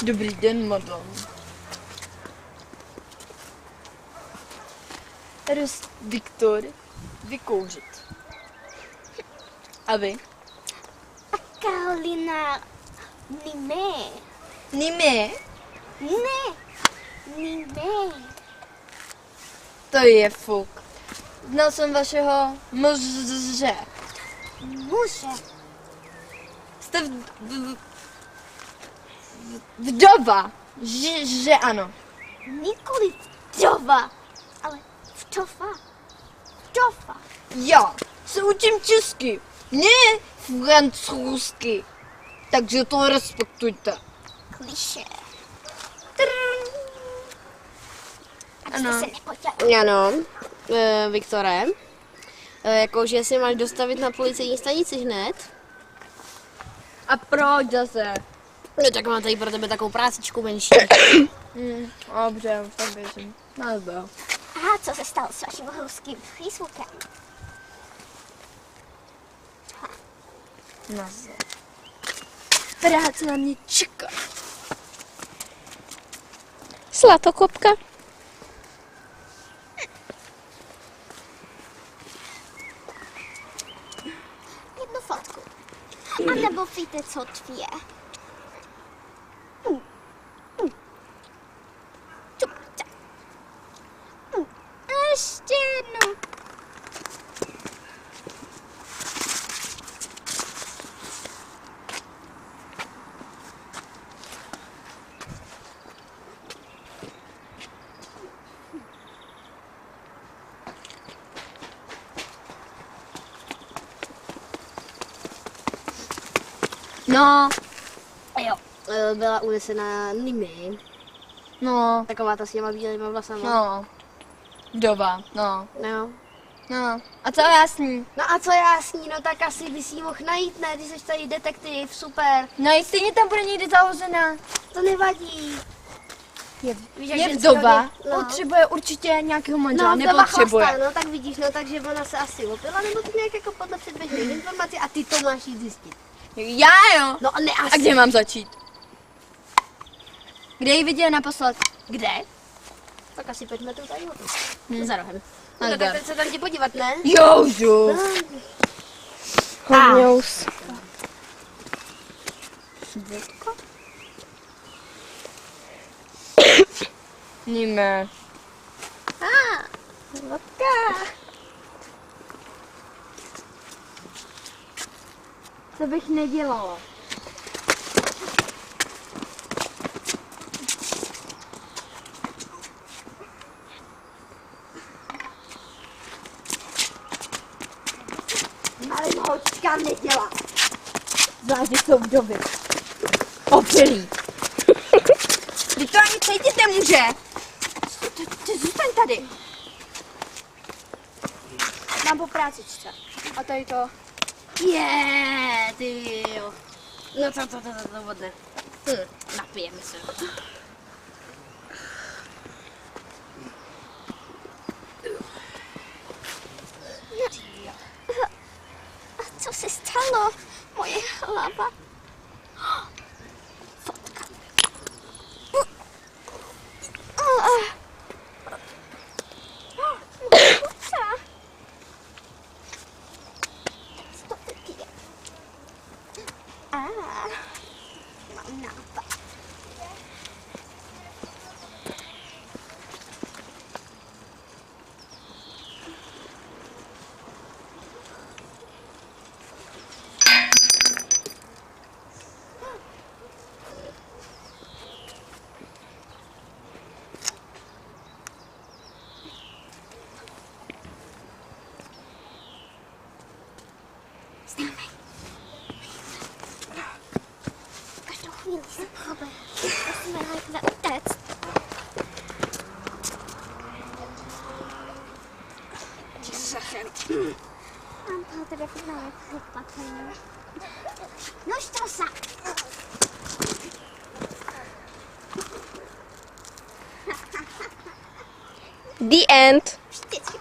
Dobrý den, madam. Rost Viktor, vykouřit. A vy? A Karolina, Nimé. Nimé? Ne, Nimé. To je fuk. Znal jsem vašeho muže. Muže. Jste vdova. Že ano. Nikoli vdova, ale vdova. Vdova. Já se učím česky, ne francouzsky. Takže to respektujte. Kliše. Ano. Abyste se nepodělali. Ano, Viktore, jakože si máš dostavit na policejní stanici hned. A proč zase? No tak mám tady pro tebe takovou prácičku menší. Dobře, už tak běžím. Nazdar. A co se stalo s vaším ruským přízvukem? Nazdar. Práce na mě čeká. Zlatokopka. Jednu fotku. A nebo víte, co tvě? Ještě jednu. No, Jo. Byla unesená Nimi. no, Taková ta s těma bílýma vlasama. no. Vdova, no. No. No. A co já s ní? No a co já s ní, no tak asi bys jí mohl najít, ne? Ty jsi tady detektiv, super. No i stejně tam bude někde zahozená. To nevadí. Je, Víš, jak je ženská vdova, hodně- no. potřebuje určitě nějakého manžela, No, vdova nepotřebuje. chlastá, no tak vidíš, no takže ona se asi opila, nebo to nějak jako podle předběžných informací a ty to máš jít zjistit. Já jo. No a ne asi. A kde mám začít? Kde ji viděl naposled? Kde? Tak asi 5 metrů tady o to. Za rohem. No Nazdar. tak teď se tam tě podívat, ne? Jo, jo. Hodňous. Níme. Vodka. To bych nedělala. Ale hočka nedělá. Zvlášť, že jsou vdovy. Opilí. Vy to ani cítit nemůže. Ty zůstaň tady. Mám po prácičce. A tady to. Ty jo. No to vodne. Napijeme se. A co se stalo? Moje hlava. Fotka. Moje pusa. Co to teď je? Mám nápad. Každou chvíli se probe. Musíme rychle utéct. Mám pro tebe právě překvapení. Nož to sa. The end. Vždycky